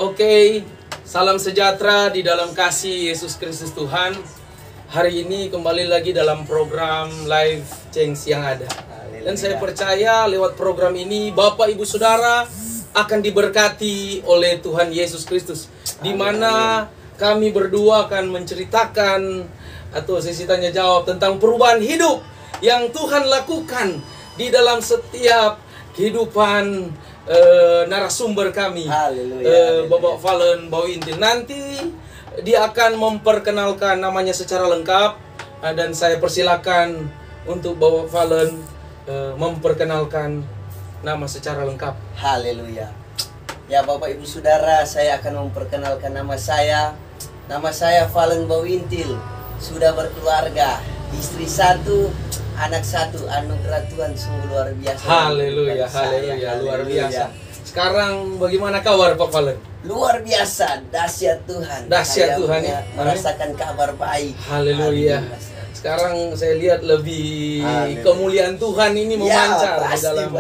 Oke, salam sejahtera di dalam kasih Yesus Kristus Tuhan. Hari ini kembali lagi dalam program Live Change yang ada. Dan saya percaya lewat program ini Bapak Ibu Saudara akan diberkati oleh Tuhan Yesus Kristus. Di mana kami berdua akan menceritakan atau sesi tanya jawab tentang perubahan hidup yang Tuhan lakukan di dalam setiap kehidupan narasumber kami, Bapak Valen Bawintil. Nanti dia akan memperkenalkan namanya secara lengkap, dan saya persilakan untuk Bapak Valen memperkenalkan nama secara lengkap. Haleluya. Ya Bapak Ibu Saudara, saya akan memperkenalkan nama saya. Nama saya Valen Bawintil. Sudah berkeluarga, istri satu, anak satu. Anugerah Tuhan sungguh luar biasa. Haleluya, haleluya, luar biasa. Sekarang bagaimana kabar Pak Valen? Luar biasa, dahsyat Tuhan. Dahsyat Tuhan ya. Merasakan kabar baik. Haleluya. Sekarang saya lihat lebih kemuliaan Tuhan ini memancar di dalam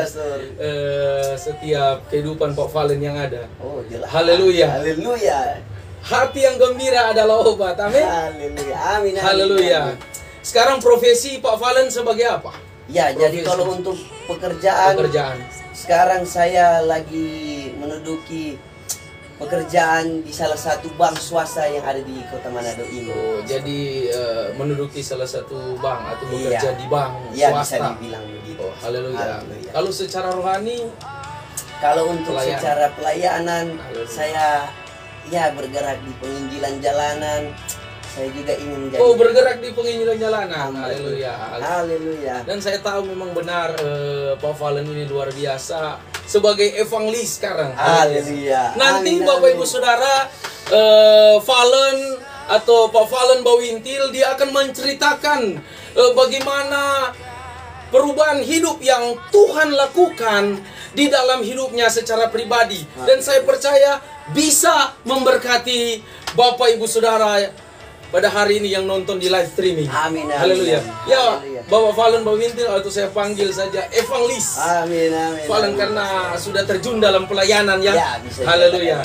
setiap kehidupan Pak Valen yang ada. Oh, jelas. Haleluya. Haleluya. Hati yang gembira adalah obat. Amin. Haleluya. Amin. Haleluya. Sekarang profesi Pak Valen sebagai apa? Ya, profesi. Jadi kalau untuk pekerjaan, sekarang saya lagi menuduki pekerjaan di salah satu bank swasta yang ada di Kota Manado ini. Oh, jadi menduduki salah satu bank atau bekerja di bank Bisa swasta. dibilang begitu. Oh, haleluya. Kalau secara rohani, kalau untuk secara pelayanan, saya bergerak di penginjilan jalanan. Saya juga ingin menjadi. Oh, bergerak di penginjilan jalanan. Haleluya. Haleluya. Dan saya tahu memang benar Pak Valen ini luar biasa sebagai evangelis sekarang. Haleluya. Nanti Bapak Ibu Saudara, Valen atau Pak Valen Bawintil dia akan menceritakan bagaimana perubahan hidup yang Tuhan lakukan di dalam hidupnya secara pribadi. Dan saya percaya bisa memberkati Bapak Ibu Saudara pada hari ini yang nonton di live streaming. Amin. Haleluya. Ya, Bapak Valen Bawintil atau saya panggil saja evangelis. Amin. Valen karena sudah terjun dalam pelayanan ya. Haleluya.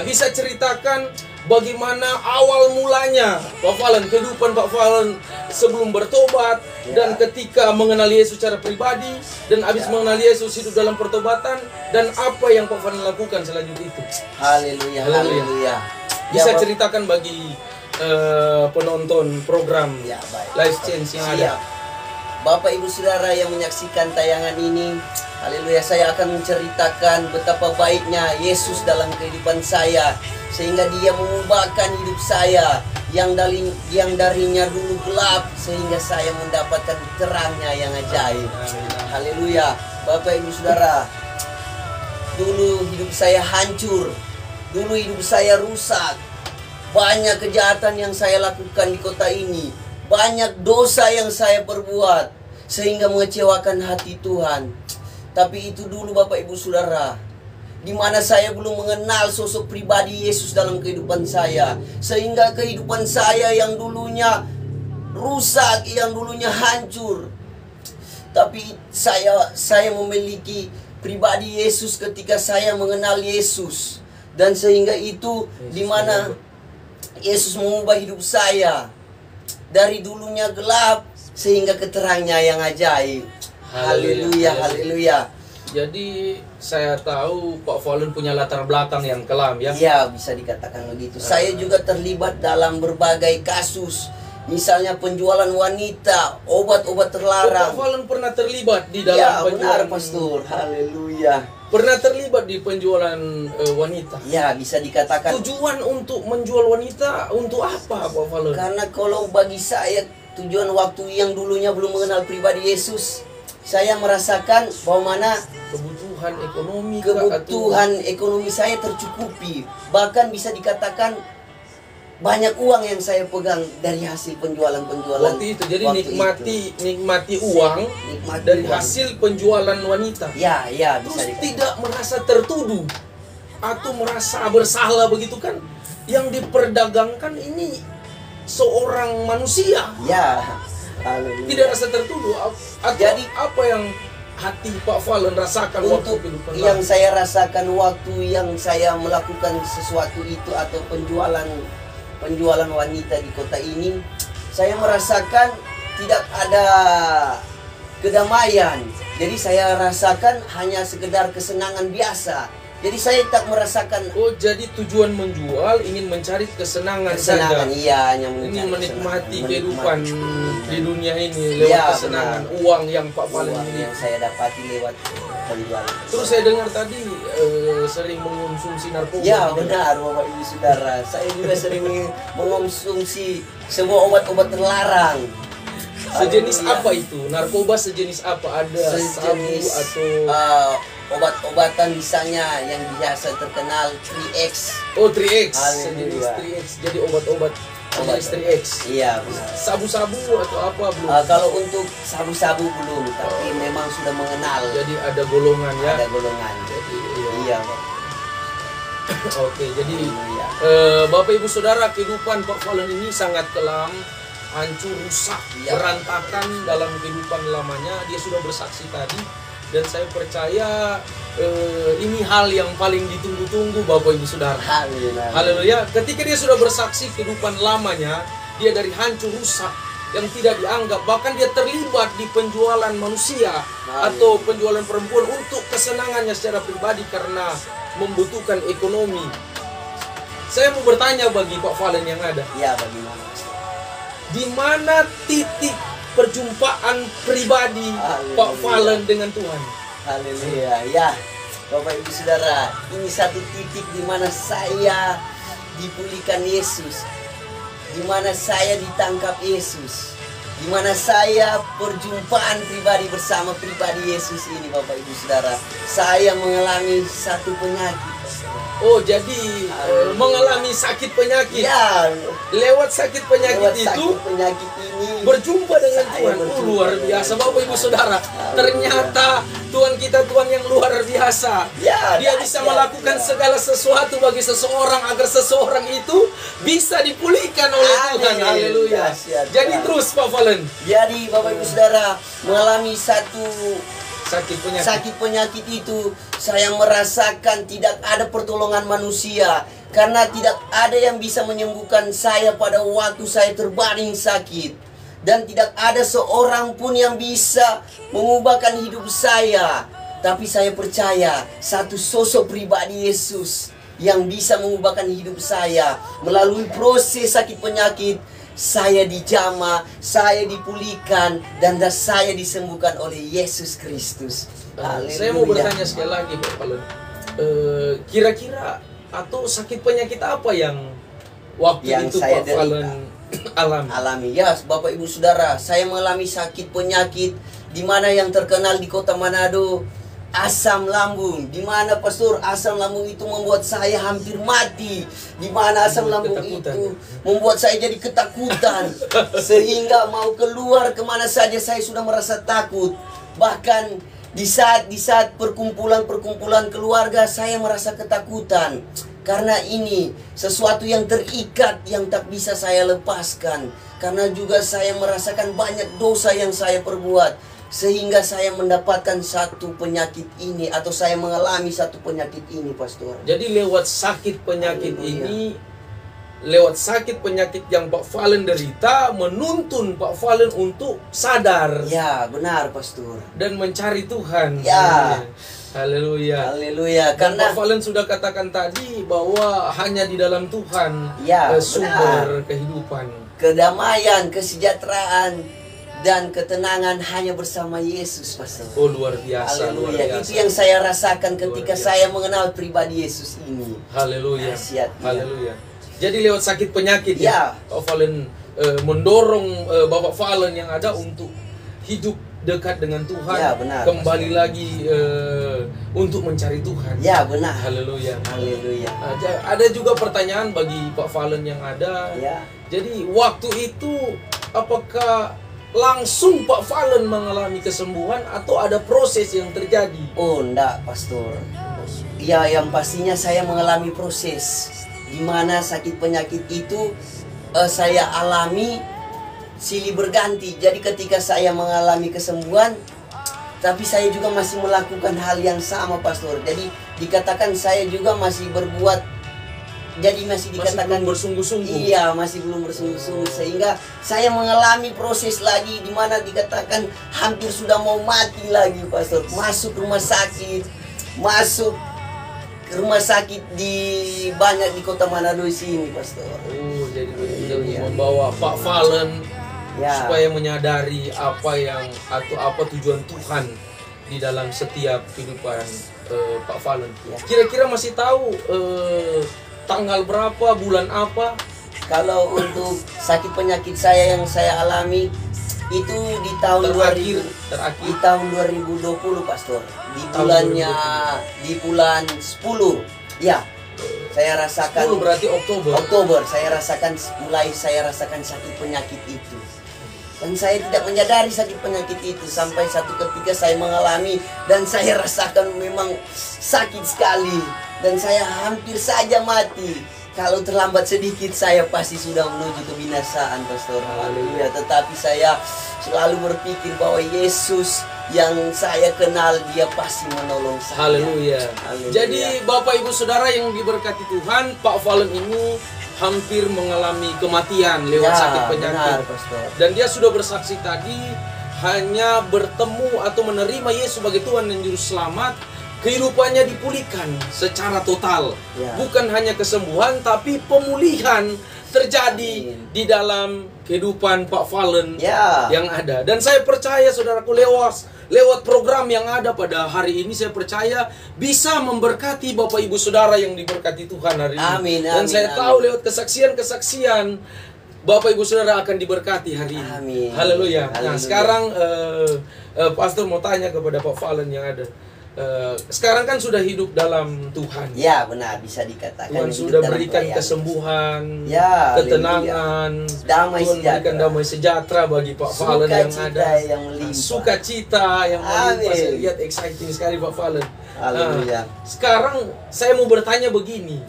Bisa ceritakan bagaimana awal mulanya Pak Valen, kehidupan Pak Valen sebelum bertobat dan ketika mengenal Yesus secara pribadi dan habis mengenal Yesus hidup dalam pertobatan dan apa yang Pak Valen lakukan selanjutnya itu. Haleluya. Bisa ceritakan bagi penonton program Live Change yang ada. Bapak Ibu Saudara yang menyaksikan tayangan ini, haleluya, saya akan menceritakan betapa baiknya Yesus dalam kehidupan saya, sehingga dia mengubahkan hidup saya yang darinya dulu gelap sehingga saya mendapatkan terangnya yang ajaib. Haleluya. Bapak Ibu Saudara, dulu hidup saya hancur, dulu hidup saya rusak. Banyak kejahatan yang saya lakukan di kota ini, banyak dosa yang saya perbuat sehingga mengecewakan hati Tuhan. Tapi itu dulu Bapak Ibu Saudara, di mana saya belum mengenal sosok pribadi Yesus dalam kehidupan saya, sehingga kehidupan saya yang dulunya rusak, yang dulunya hancur. Tapi saya memiliki pribadi Yesus ketika saya mengenal Yesus, dan sehingga itu di mana Yesus mengubah hidup saya dari dulunya gelap sehingga keterangnya yang ajaib. Haleluya, haleluya. Jadi saya tahu Pak Valen punya latar belakang yang kelam ya. Ya, bisa dikatakan begitu. Saya juga terlibat dalam berbagai kasus. Misalnya penjualan wanita, obat-obat terlarang. Pak Valen pernah terlibat di dalam penjualan. Benar, Pastor. Haleluya. Pernah terlibat di penjualan wanita. Ya, bisa dikatakan. Tujuan untuk menjual wanita untuk apa, Pak Valen? Karena kalau bagi saya, tujuan waktu yang dulunya belum mengenal pribadi Yesus, saya merasakan bahwa mana kebutuhan ekonomi saya tercukupi. Bahkan bisa dikatakan banyak uang yang saya pegang dari hasil penjualan-penjualan waktu itu. Jadi nikmati uang dari hasil penjualan wanita. Ya, terus bisa dikatakan. Tidak merasa tertuduh atau merasa bersalah begitu kan? Yang diperdagangkan ini seorang manusia. Ya. Tidak rasa tertuduh. Atau jadi apa yang hati Pak Valen rasakan waktu Untuk kehidupan yang lama? saya rasakan waktu yang saya melakukan sesuatu itu atau penjualan wanita di kota ini, saya merasakan tidak ada kedamaian. Jadi saya rasakan hanya sekedar kesenangan biasa. Jadi saya tak merasakan Oh, jadi tujuan menjual ingin mencari kesenangan kesenangan. saja. Iya, hanya Ingin menikmati kesenangan. kehidupan Menikmati. di dunia ini lewat Iya, kesenangan benar. uang yang Pak Valen Uang miliki. yang saya dapati lewat penjualan. Terus saya dengar tadi sering mengonsumsi narkoba. Ya benar Bapak Ibu Saudara, saya juga sering mengonsumsi sebuah obat-obat terlarang. Sejenis Haleluya. apa itu? Narkoba sejenis apa? Ada sabu Sejenis atau obat-obatan misalnya yang biasa terkenal 3X. oh 3X, Haleluya. sejenis 3X. Jadi obat-obat sejenis 3X. Iya benar. Sabu-sabu atau apa belum? Kalau untuk sabu-sabu belum, tapi memang sudah mengenal. Jadi ada golongan ya. Ada golongan. Jadi iya. Iya Pak. Oke, jadi Haleluya. Bapak Ibu Saudara, kehidupan Pak Valen ini sangat kelam, hancur, rusak, Ya. berantakan dalam kehidupan lamanya. Dia sudah bersaksi tadi, dan saya percaya ini hal yang paling ditunggu-tunggu Bapak Ibu Saudara. Haleluya. Haleluya. Ketika dia sudah bersaksi kehidupan lamanya, dia dari hancur rusak yang tidak dianggap, bahkan dia terlibat di penjualan manusia atau penjualan perempuan untuk kesenangannya secara pribadi karena membutuhkan ekonomi. Saya mau bertanya bagi Pak Valen yang ada, Iya bagaimana? Pastor? di mana titik perjumpaan pribadi Haleluya. Pak Valen dengan Tuhan? Haleluya. Ya, Bapak Ibu Saudara, ini satu titik di mana saya dipulihkan Yesus, di mana saya ditangkap Yesus, di mana saya perjumpaan pribadi bersama pribadi Yesus ini, Bapak Ibu Saudara. Saya mengalami satu penyakit. Oh, jadi mengalami sakit penyakit. Ya, Lewat sakit penyakit lewat itu sakit penyakit ini berjumpa dengan Saya Tuhan. berjumpa Luar dengan biasa Bapak Ibu Tuhan. Saudara. Haleluya. Ternyata Tuhan kita Tuhan yang luar biasa. Ya, Dia bisa dahsyat, melakukan ya. segala sesuatu bagi seseorang agar seseorang itu bisa dipulihkan oleh Tuhan. Amin. Haleluya. Dahsyat, Jadi ya. terus Pak Valen, Jadi Bapak Ibu Saudara mengalami satu sakit penyakit. sakit penyakit itu, saya merasakan tidak ada pertolongan manusia karena tidak ada yang bisa menyembuhkan saya pada waktu saya terbaring sakit, dan tidak ada seorang pun yang bisa mengubahkan hidup saya. Tapi saya percaya satu sosok pribadi Yesus yang bisa mengubahkan hidup saya. Melalui proses sakit penyakit, saya dijamah, saya dipulihkan, dan saya disembuhkan oleh Yesus Kristus. Saya mau Haleluya. bertanya sekali lagi Pak Valen. Kira-kira atau sakit penyakit apa yang waktu Yang itu saya Pak Valen alami? Alami ya, Bapak Ibu Saudara, saya mengalami sakit penyakit di mana yang terkenal di Kota Manado, asam lambung. Di mana Pastor, asam lambung itu membuat saya hampir mati. Di mana asam lambung Ketakutan. itu membuat saya jadi ketakutan sehingga mau keluar kemana saja saya sudah merasa takut. Bahkan di saat perkumpulan keluarga saya merasa ketakutan. Karena ini sesuatu yang terikat yang tak bisa saya lepaskan. Karena juga saya merasakan banyak dosa yang saya perbuat, sehingga saya mendapatkan satu penyakit ini, atau saya mengalami satu penyakit ini, Pastor. Jadi lewat sakit penyakit Haleluya. ini, lewat sakit penyakit yang Pak Valen derita, menuntun Pak Valen untuk sadar Ya, benar, Pastor. dan mencari Tuhan. Ya. Haleluya. Haleluya. Dan Karena Pak Valen sudah katakan tadi bahwa hanya di dalam Tuhan Ya, sumber kehidupan. kedamaian, kesejahteraan, dan ketenangan hanya bersama Yesus, Pastor. Oh, luar biasa, luar Haleluya. biasa. Itu yang saya rasakan ketika biasa. saya mengenal pribadi Yesus ini. Haleluya. Dahsyat, ya. Haleluya. Jadi lewat sakit penyakit Ya. Pak Valen mendorong Bapak Valen yang ada untuk hidup dekat dengan Tuhan, Ya, benar, kembali lagi untuk mencari Tuhan. Ya, benar. Haleluya. Haleluya. Ada juga pertanyaan bagi Pak Valen yang ada. Ya. Jadi waktu itu apakah langsung Pak Valen mengalami kesembuhan atau ada proses yang terjadi? Oh, enggak, Pastor. Ya, yang pastinya saya mengalami proses di mana sakit penyakit itu saya alami silih berganti. Jadi ketika saya mengalami kesembuhan, Tapi saya juga masih melakukan hal yang sama, Pastor. Jadi dikatakan saya juga masih berbuat, jadi masih dikatakan belum bersungguh-sungguh. Iya, masih belum bersungguh-sungguh. Sehingga saya mengalami proses lagi di mana dikatakan hampir sudah mau mati lagi, Pastor. Masuk rumah sakit di banyak di kota Manado sini, Pastor. Oh, jadi membawa Pak Valen supaya menyadari apa yang atau apa tujuan Tuhan di dalam setiap kehidupan Pak Valen. Kira-kira masih tahu tanggal berapa, bulan apa? Kalau untuk sakit penyakit saya yang saya alami itu di tahun terakhir. Di tahun 2020, Pastor. Di bulannya di bulan 10. Ya. Saya rasakan 10 berarti Oktober. Oktober saya rasakan sakit penyakit itu. Dan saya tidak menyadari sakit penyakit itu sampai satu ketika saya mengalami dan saya rasakan memang sakit sekali dan saya hampir saja mati. Kalau terlambat sedikit saya pasti sudah menuju kebinasaan, Pastor. Haleluya. Tetapi saya selalu berpikir bahwa Yesus yang saya kenal, dia pasti menolong saya. Haleluya. Jadi Bapak Ibu Saudara yang diberkati Tuhan, Pak Valen ini hampir mengalami kematian lewat sakit penyakit. Benar, dan dia sudah bersaksi tadi, hanya bertemu atau menerima Yesus sebagai Tuhan dan Juru Selamat, kehidupannya dipulihkan secara total. Bukan hanya kesembuhan, tapi pemulihan terjadi di dalam kehidupan Pak Valen yang ada. Dan saya percaya saudaraku, lewat program yang ada pada hari ini, saya percaya bisa memberkati Bapak Ibu Saudara yang diberkati Tuhan hari ini. Amin, dan saya tahu lewat kesaksian Bapak Ibu Saudara akan diberkati hari ini. Amin. Haleluya. Nah, sekarang Pastor mau tanya kepada Pak Valen yang ada. Sekarang kan sudah hidup dalam Tuhan. Ya, benar, bisa dikatakan Tuhan sudah berikan kesembuhan, ketenangan, damai Tuhan berikan damai sejahtera bagi Pak Valen yang ada. Sukacita yang melimpah. Saya lihat exciting sekali Pak Valen. Haleluya. Sekarang saya mau bertanya begini.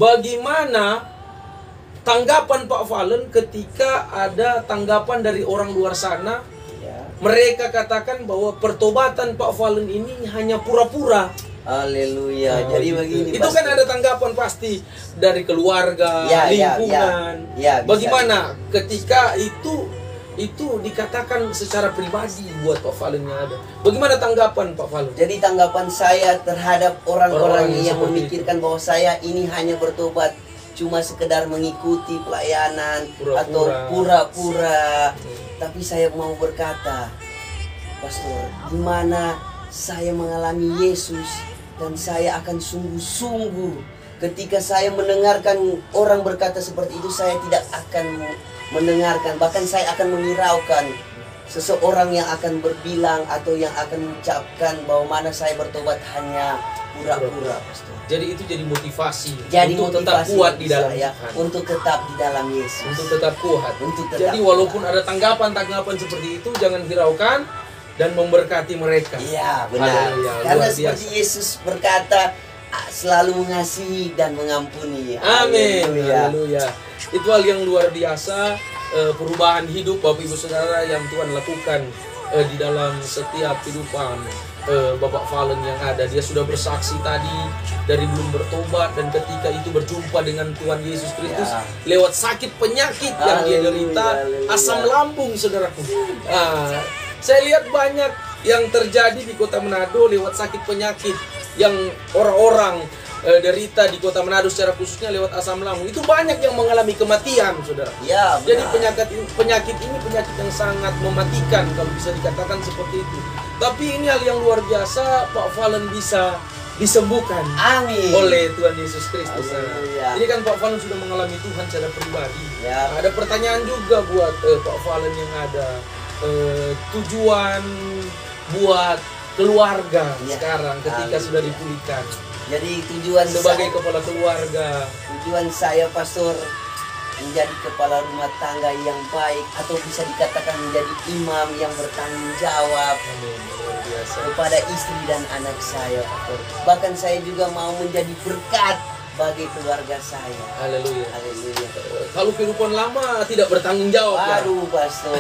Bagaimana tanggapan Pak Valen ketika ada tanggapan dari orang luar sana? Mereka katakan bahwa pertobatan Pak Valen ini hanya pura-pura. Haleluya. Jadi begini, itu kan ada tanggapan pasti dari keluarga, lingkungan. Bagaimana ketika itu dikatakan secara pribadi buat Pak Valen yang ada? Bagaimana tanggapan Pak Valen? Jadi tanggapan saya terhadap orang-orang yang memikirkan bahwa saya ini hanya bertobat cuma sekedar mengikuti pelayanan atau pura-pura. Tapi saya mau berkata, Pastor, di mana saya mengalami Yesus dan saya akan sungguh-sungguh ketika saya mendengarkan orang berkata seperti itu, saya tidak akan mendengarkan, bahkan saya akan menghiraukan seseorang yang akan berbilang atau yang akan mengucapkan bahwa mana saya bertobat hanya pura-pura, Pastor. Jadi itu jadi motivasi untuk tetap kuat di dalam saya, untuk tetap di dalam Yesus, untuk tetap kuat. Jadi walaupun ada tanggapan seperti itu, jangan hiraukan dan memberkati mereka. Iya, benar. Karena seperti Yesus berkata, selalu mengasihi dan mengampuni. Amin. Haleluya. Itu hal yang luar biasa, perubahan hidup Bapak Ibu Saudara yang Tuhan lakukan di dalam setiap kehidupan Bapak Valen yang ada. Dia sudah bersaksi tadi dari belum bertobat, dan ketika itu berjumpa dengan Tuhan Yesus Kristus lewat sakit penyakit yang dia derita, asam lambung, saudaraku. Saya lihat banyak yang terjadi di kota Manado lewat sakit penyakit yang orang-orang derita di kota Manado, secara khususnya lewat asam lambung. Itu banyak yang mengalami kematian, saudara. Jadi penyakit ini penyakit yang sangat mematikan, kalau bisa dikatakan seperti itu. Tapi ini hal yang luar biasa, Pak Valen bisa disembuhkan oleh Tuhan Yesus Kristus. Ini kan Pak Valen sudah mengalami Tuhan secara pribadi. Ada pertanyaan juga buat Pak Valen yang ada. Tujuan buat keluarga sekarang ketika sudah dipulihkan. Jadi tujuan sebagai kepala keluarga, tujuan saya, Pastor, menjadi kepala rumah tangga yang baik, atau bisa dikatakan menjadi imam yang bertanggung jawab kepada istri dan anak saya, Pastor. Bahkan saya juga mau menjadi berkat sebagai keluarga saya. Haleluya. Haleluya. Kalau kehidupan lama tidak bertanggung jawab ya. Aduh, pastor,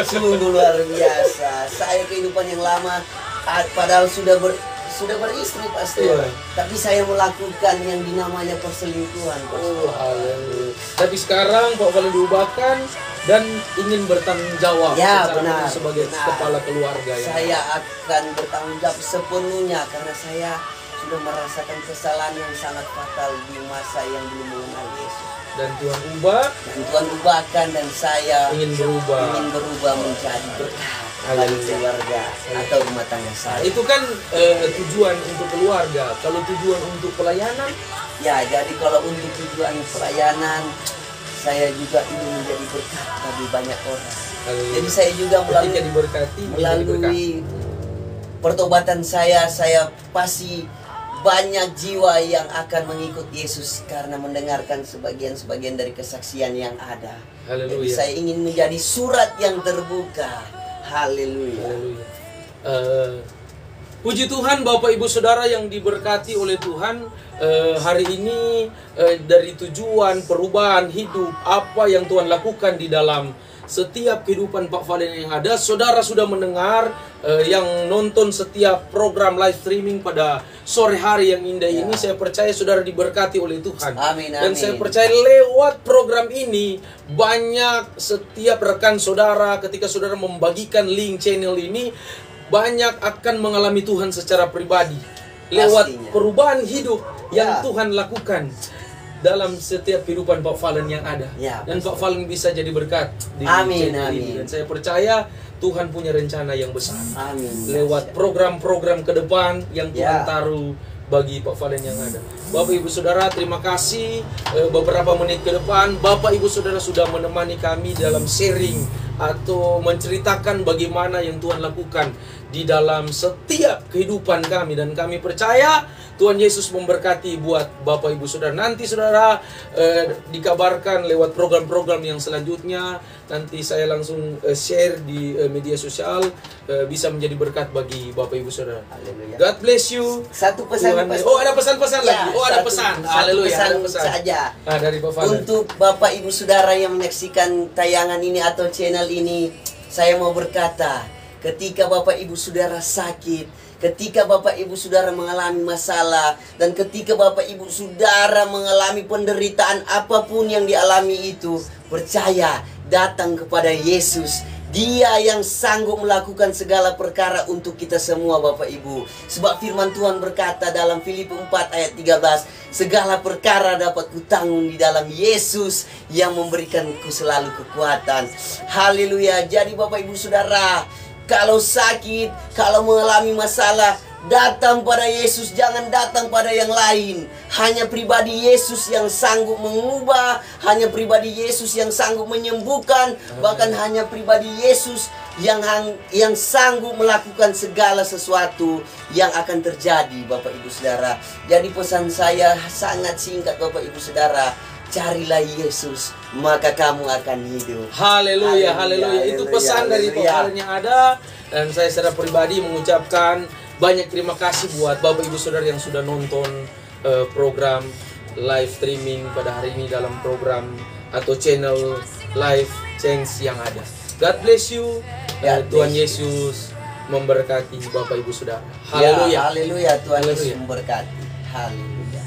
sungguh luar biasa. Saya kehidupan yang lama, padahal sudah beristri, pastor. Iya. Tapi saya melakukan yang dinamanya perselingkuhan, pastor. Haleluya. Tapi sekarang Pak Valen diubahkan dan ingin bertanggung jawab Ya, secara benar, penuh sebagai benar. kepala keluarga ya. Saya akan bertanggung jawab sepenuhnya karena saya sudah merasakan kesalahan yang sangat fatal di masa yang belum mengenal Yesus. Dan Tuhan ubah, Dan Tuhan ubahkan dan saya ingin berubah. menjadi berkat bagi Haleluya. keluarga atau rumah tangga Nah, saya. itu kan tujuan untuk keluarga. Kalau tujuan untuk pelayanan, Ya, jadi kalau untuk tujuan pelayanan, saya juga ingin menjadi berkat bagi banyak orang. Jadi saya juga ketika diberkati, menjadi berkat. melalui pertobatan saya pasti banyak jiwa yang akan mengikut Yesus karena mendengarkan sebagian-sebagian dari kesaksian yang ada. Jadi Haleluya. saya ingin menjadi surat yang terbuka. Haleluya. Haleluya. Puji Tuhan Bapak Ibu Saudara yang diberkati oleh Tuhan. Hari ini dari tujuan perubahan hidup, apa yang Tuhan lakukan di dalam setiap kehidupan Pak Valen yang ada, saudara sudah mendengar, yang nonton setiap program live streaming pada sore hari yang indah ini, saya percaya saudara diberkati oleh Tuhan. Amin, Dan amin. saya percaya lewat program ini banyak setiap rekan saudara ketika saudara membagikan link channel ini, banyak akan mengalami Tuhan secara pribadi lewat Pastinya. perubahan hidup yang Ya. Tuhan lakukan dalam setiap kehidupan Pak Valen yang ada. Ya, Dan Pak Valen bisa jadi berkat di Amin, channel ini. amin. Dan saya percaya Tuhan punya rencana yang besar Amin. lewat program-program ke depan yang Tuhan Ya. taruh bagi Pak Valen yang ada. Bapak Ibu Saudara, terima kasih. Beberapa menit ke depan Bapak Ibu Saudara sudah menemani kami dalam sharing atau menceritakan bagaimana yang Tuhan lakukan di dalam setiap kehidupan kami, dan kami percaya Tuhan Yesus memberkati buat Bapak Ibu Saudara. Nanti saudara dikabarkan lewat program-program yang selanjutnya. Nanti saya langsung share di media sosial, bisa menjadi berkat bagi Bapak Ibu Saudara. Haleluya. God bless you. Satu pesan, Tuhan- Pastor. Oh, ada pesan-pesan Ya, lagi. Oh, ada satu- pesan. satu Haleluya, pesan ada pesan. saja. Dari Pak Valen. Untuk Bapak Ibu Saudara yang menyaksikan tayangan ini atau channel ini, saya mau berkata, ketika Bapak Ibu Saudara sakit, ketika Bapak Ibu Saudara mengalami masalah, dan ketika Bapak Ibu Saudara mengalami penderitaan apapun yang dialami itu, percaya, datang kepada Yesus. Dia yang sanggup melakukan segala perkara untuk kita semua, Bapak Ibu. Sebab firman Tuhan berkata dalam Filipi 4 ayat 13, segala perkara dapat kutanggung di dalam Yesus yang memberikanku selalu kekuatan. Haleluya. Jadi Bapak Ibu Saudara, kalau sakit, kalau mengalami masalah, datang pada Yesus, jangan datang pada yang lain. Hanya pribadi Yesus yang sanggup mengubah, hanya pribadi Yesus yang sanggup menyembuhkan, bahkan hanya pribadi Yesus yang sanggup melakukan segala sesuatu yang akan terjadi, Bapak Ibu Saudara. Jadi pesan saya sangat singkat, Bapak Ibu Saudara. Carilah Yesus, maka kamu akan hidup. Haleluya, Haleluya, haleluya. Itu haleluya, pesan dari Pak haleluya. Valen yang ada. Dan saya secara pribadi mengucapkan banyak terima kasih buat Bapak Ibu Saudara yang sudah nonton program live streaming pada hari ini dalam program atau channel live Change yang ada. God bless you. God Tuhan bless you. Yesus memberkati Bapak Ibu Saudara. Ya, Haleluya. haleluya. Tuhan Yesus Haleluya. memberkati. Haleluya.